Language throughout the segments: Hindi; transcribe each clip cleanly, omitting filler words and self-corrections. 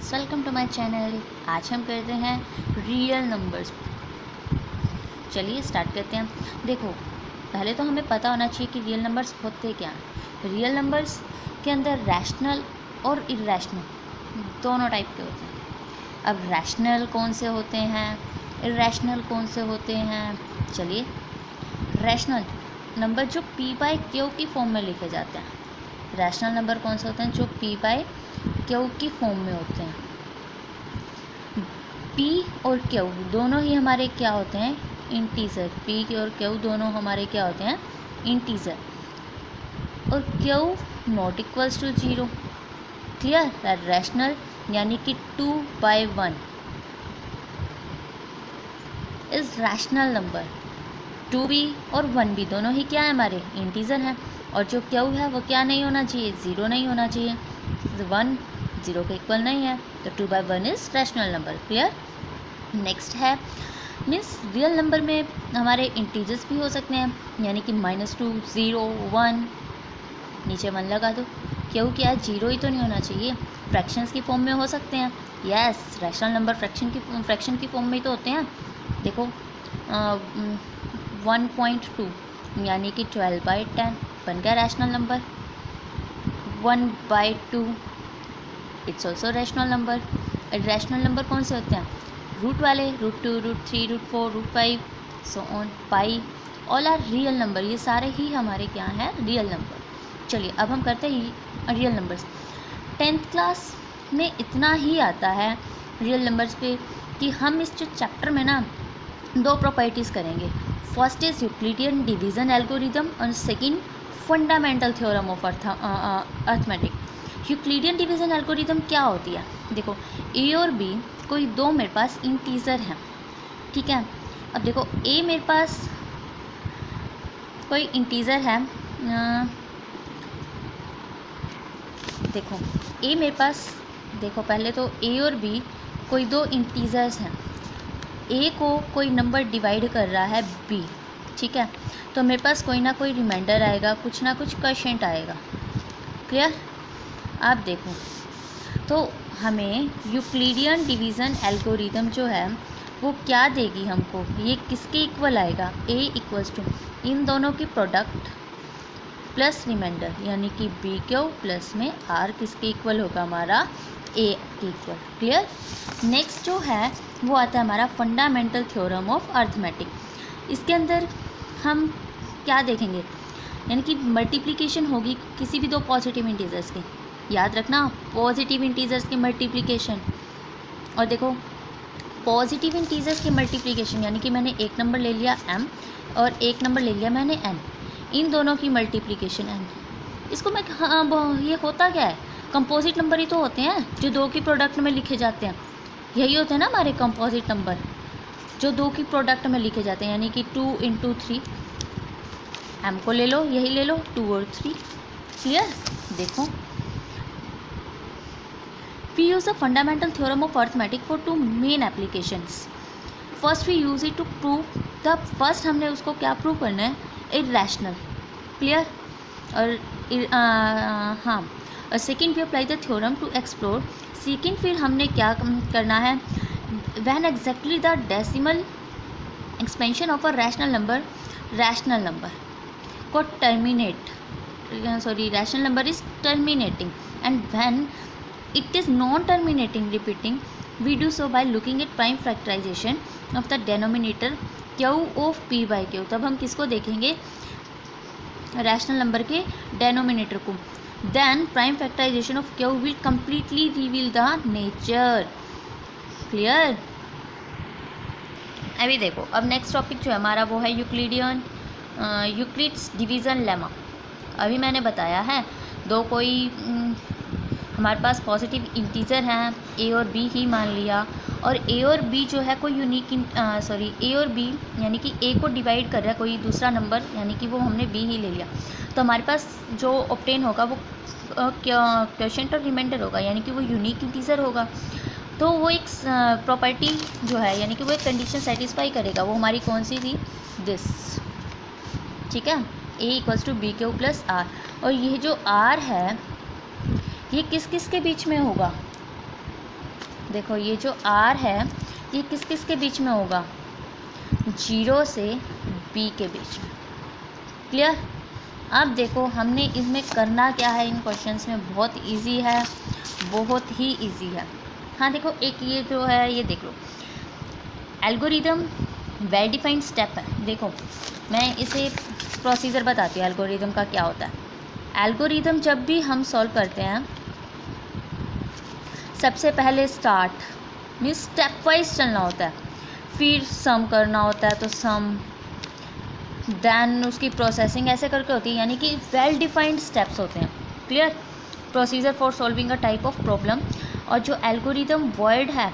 Welcome to my channel. आज हम करते हैं रियल नंबर्स। चलिए स्टार्ट करते हैं। देखो, पहले तो हमें पता होना चाहिए कि रियल नंबर्स होते क्या हैं। रियल नंबर्स के अंदर रैशनल और इरेशनल दोनों टाइप के होते हैं। अब रैशनल कौन से होते हैं, इरेशनल कौन से होते हैं? चलिए, रैशनल नंबर जो p बाई क्यू की फॉर्म में लिखे जाते हैं। रैशनल नंबर कौन से होते हैं? जो p बाई क्यू की फॉर्म में होते हैं। p और q दोनों ही हमारे क्या होते हैं? इंटीजर। p और q दोनों हमारे क्या होते हैं? इंटीजर। और q not equals to 0। Clear? Rational यानी कि 2/1 इज रैशनल नंबर। 2 भी और 1 भी दोनों ही क्या है? हमारे इंटीजर हैं। और जो q है वो क्या नहीं होना चाहिए? 0 नहीं होना चाहिए। 1 0 के इक्वल नहीं है, तो 2/1 is rational number. Clear? Next है मीन्स रियल नंबर में हमारे इंटीजर्स भी हो सकते हैं, यानी कि -2 0 1 नीचे 1 लगा दो। क्यों क्या है? 0 ही तो नहीं होना चाहिए। फ्रैक्शंस की फॉर्म में हो सकते हैं। यस, रैशनल नंबर फ्रैक्शन की फॉर्म में ही तो होते हैं। देखो 1.2 यानी कि 12/10 बन गया rational number. 1/2 it's also rational number. Rational number कौन से होते हैं? रूट वाले, √2 √3 √4 √5 so on. Pi all are real number. ये सारे ही हमारे क्या हैं? Real number. चलिए अब हम करते हैं रियल नंबर्स। 10th क्लास में इतना ही आता है रियल नंबर्स पे कि हम इस जो चैप्टर में ना 2 प्रॉपर्टीज़ करेंगे। First is Euclidean division algorithm और second fundamental theorem of arithmetic. Euclidean division algorithm क्या होती है? देखो, ए और बी कोई दो मेरे पास इंटीजर हैं, ठीक है। अब देखो ए मेरे पास कोई इंटीजर है, देखो ए मेरे पास, देखो पहले तो ए और बी कोई दो इंटीजर्स हैं। ए को कोई नंबर डिवाइड कर रहा है बी, ठीक है। तो मेरे पास कोई ना कोई रिमाइंडर आएगा, कुछ ना कुछ क्वोशिएंट आएगा। क्लियर? आप देखो तो हमें यूक्लिडियन डिवीज़न एल्गोरिदम जो है वो क्या देगी हमको? ये किसके इक्वल आएगा? a इक्वल्स टू इन दोनों की प्रोडक्ट प्लस रिमाइंडर, यानी कि बी क्यू प्लस में आर किसके इक्वल होगा? हमारा a के इक्वल। क्लियर? नेक्स्ट जो है वो आता है हमारा फंडामेंटल थ्योरम ऑफ अर्थमेटिक। इसके अंदर हम क्या देखेंगे? यानी कि मल्टीप्लिकेशन होगी किसी भी दो पॉजिटिव इंटीजर्स की। याद रखना, पॉजिटिव इंटीजर्स की मल्टीप्लिकेशन। और देखो पॉजिटिव इंटीजर्स की मल्टीप्लिकेशन यानी कि मैंने एक नंबर ले लिया m और एक नंबर ले लिया मैंने n, इन दोनों की मल्टीप्लिकेशन n। इसको मैं ये होता क्या है? कंपोजिट नंबर ही तो होते हैं जो दो की प्रोडक्ट में लिखे जाते हैं। यही होते हैं ना हमारे कंपोजिट नंबर, जो दो की प्रोडक्ट में लिखे जाते हैं, यानी कि 2 × 3। m को ले लो, यही ले लो, 2 और 3। क्लियर? देखो, we use the fundamental theorem of arithmetic for 2 main applications. First we use it to prove the first, हमने उसको क्या प्रूव करना है? irrational. क्लियर? और हाँ, और second we apply the theorem to explore. Second फिर हमने क्या करना है? when exactly the decimal expansion of a rational number को terminate, sorry, rational number is terminating, and when it is non-terminating repeating, we do so by looking at prime factorization of the denominator q of p by q। तब हम किसको देखेंगे? रैशनल नंबर के डेनोमिनेटर को। Then prime factorization of q will completely reveal the nature। Clear? अभी देखो, अब नेक्स्ट टॉपिक जो है हमारा वो है यूक्लिड्स डिवीज़न लेमा। अभी मैंने बताया है दो कोई हमारे पास पॉजिटिव इंटीजर हैं, ए और बी ही मान लिया, और ए और बी जो है कोई यूनिक ए और बी यानी कि ए को डिवाइड कर रहा है कोई दूसरा नंबर, यानी कि वो हमने बी ही ले लिया। तो हमारे पास जो ऑब्टेन होगा वो क्वोशिएंट और रिमाइंडर होगा, यानी कि वो यूनिक इंटीजर होगा। तो वो एक प्रॉपर्टी जो है, यानी कि वो एक कंडीशन सेटिस्फाई करेगा। वो हमारी कौन सी थी? दिस, ठीक है, a equals to b q plus r. और ये जो r है ये किस किस के बीच में होगा? देखो ये जो r है ये किस किस के बीच में होगा, 0 से b के बीच में। क्लियर। अब देखो हमने इसमें करना क्या है, इन क्वेश्चंस में बहुत इजी है, बहुत ही इजी है। हाँ देखो एक ये जो है ये देख लो, एल्गोरिदम वेल डिफाइंड स्टेप है। देखो मैं इसे प्रोसीजर बताती हूँ एल्गोरिदम का क्या होता है। एल्गोरिदम जब भी हम सॉल्व करते हैं, सबसे पहले स्टार्ट मीन्स स्टेप वाइज चलना होता है, फिर सम करना होता है तो सम, देन उसकी प्रोसेसिंग ऐसे करके होती है, यानी कि वेल डिफाइंड स्टेप्स होते हैं। Clear. Procedure for solving a type of problem. और जो एल्गोरिदम वर्ड है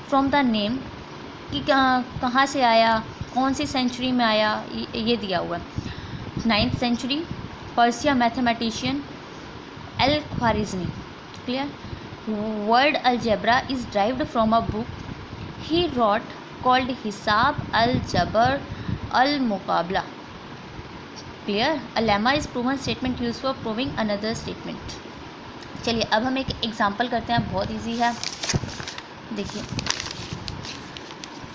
फ्रॉम द नेम कि कहाँ से आया, कौन सी सेंचुरी में आया, ये दिया हुआ है। 9th century, Persia mathematician Al Khwarizmi. Clear. Word algebra is derived from a book he wrote called हिसाब अल जबर अल मुकाबला। Clear. A lemma is proven statement use for proving another statement. चलिए अब हम एक एग्जांपल करते हैं, बहुत इजी है। देखिए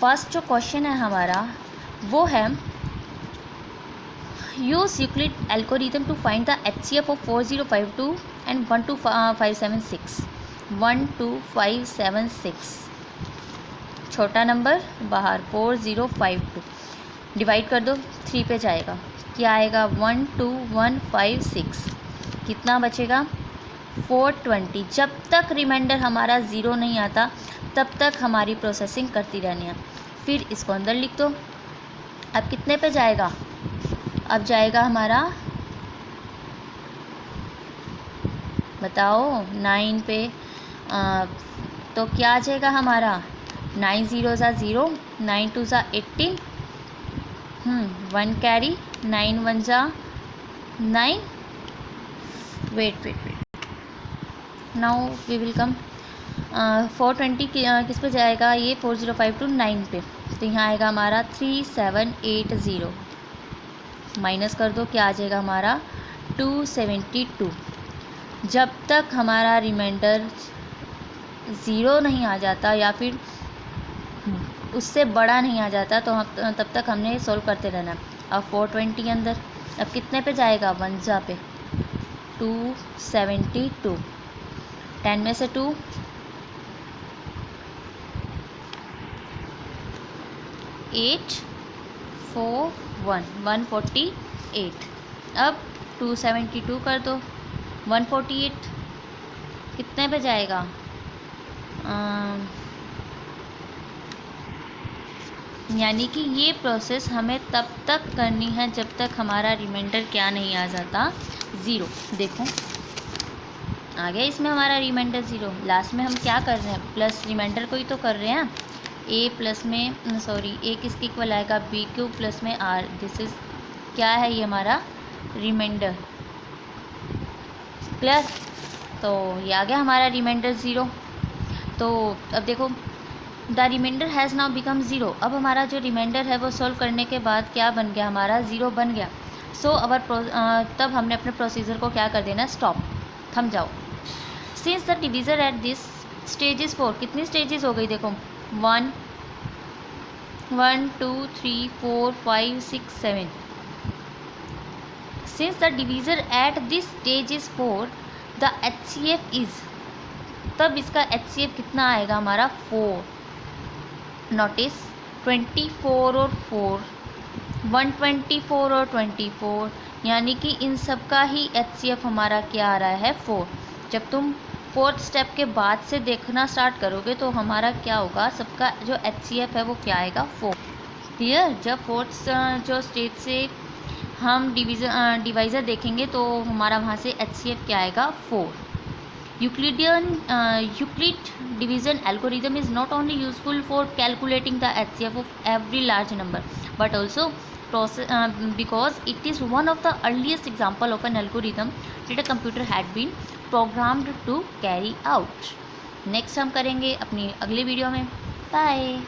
फर्स्ट जो क्वेश्चन है हमारा वो है, use Euclid algorithm to find the HCF of 4052 and 12576। 12576 छोटा नंबर बाहर 4052 डिवाइड कर दो, 3 पे जाएगा, क्या आएगा 12156, कितना बचेगा 420। जब तक रिमाइंडर हमारा 0 नहीं आता तब तक हमारी प्रोसेसिंग करती रहनी है। फिर इसको अंदर लिख दो। अब कितने पे जाएगा, अब जाएगा हमारा बताओ 9 पे। तो क्या आ जाएगा हमारा 9 0 ज़ा 0, 9 2 ज़ा 18, 1 कैरी, 9 1 ज़ा 9। Wait now we will come 420 किस पे जाएगा, ये 4052 9 पे, तो यहाँ आएगा हमारा 3780। माइनस कर दो, क्या आ जाएगा हमारा 272। जब तक हमारा रिमाइंडर 0 नहीं आ जाता या फिर उससे बड़ा नहीं आ जाता तो हम तब तक हमने सोल्व करते रहना। अब 420 अंदर, अब कितने पे जाएगा 1 जा पे 272, 10 में से 2 8 4 1 148। अब 272 कर दो, 148 कितने पे जाएगा, यानी कि ये प्रोसेस हमें तब तक करनी है जब तक हमारा रिमाइंडर क्या नहीं आ जाता 0। देखो आ गया इसमें हमारा रिमाइंडर 0। लास्ट में हम क्या कर रहे हैं, प्लस रिमाइंडर को ही तो कर रहे हैं। a प्लस में सॉरी a किसके इक्वल आएगा, b क्यूब प्लस में r। दिस इज क्या है, ये हमारा रिमाइंडर। क्लियर। तो ये आ गया हमारा रिमाइंडर 0। तो अब देखो the remainder has now become 0। अब हमारा जो रिमाइंडर है वो सॉल्व करने के बाद क्या बन गया, हमारा 0 बन गया। सो तब हमने अपने प्रोसीजर को क्या कर देना, स्टॉप, थम जाओ। Since the divisor at this stage is 4, कितनी स्टेजेस हो गई देखो, 1 1 2 3 4 5 6 7। Since the divisor at this stage is 4 the HCF is, तब इसका HCF कितना आएगा हमारा 4। नोटिस 24 और 4, 124 और 24, यानी कि इन सब का ही HCF हमारा क्या आ रहा है 4। जब तुम 4th स्टेप के बाद से देखना स्टार्ट करोगे तो हमारा क्या होगा, सबका जो HCF है वो क्या आएगा 4। क्लियर। जब 4th जो स्टेज से हम डिवाइज़र देखेंगे तो हमारा वहाँ से HCF क्या आएगा 4। Euclid division algorithm is not only useful for calculating the HCF of every large number, but also because it is one of the earliest example of an algorithm that a computer had been programmed to carry out. Next हम करेंगे अपनी अगले वीडियो में। बाय।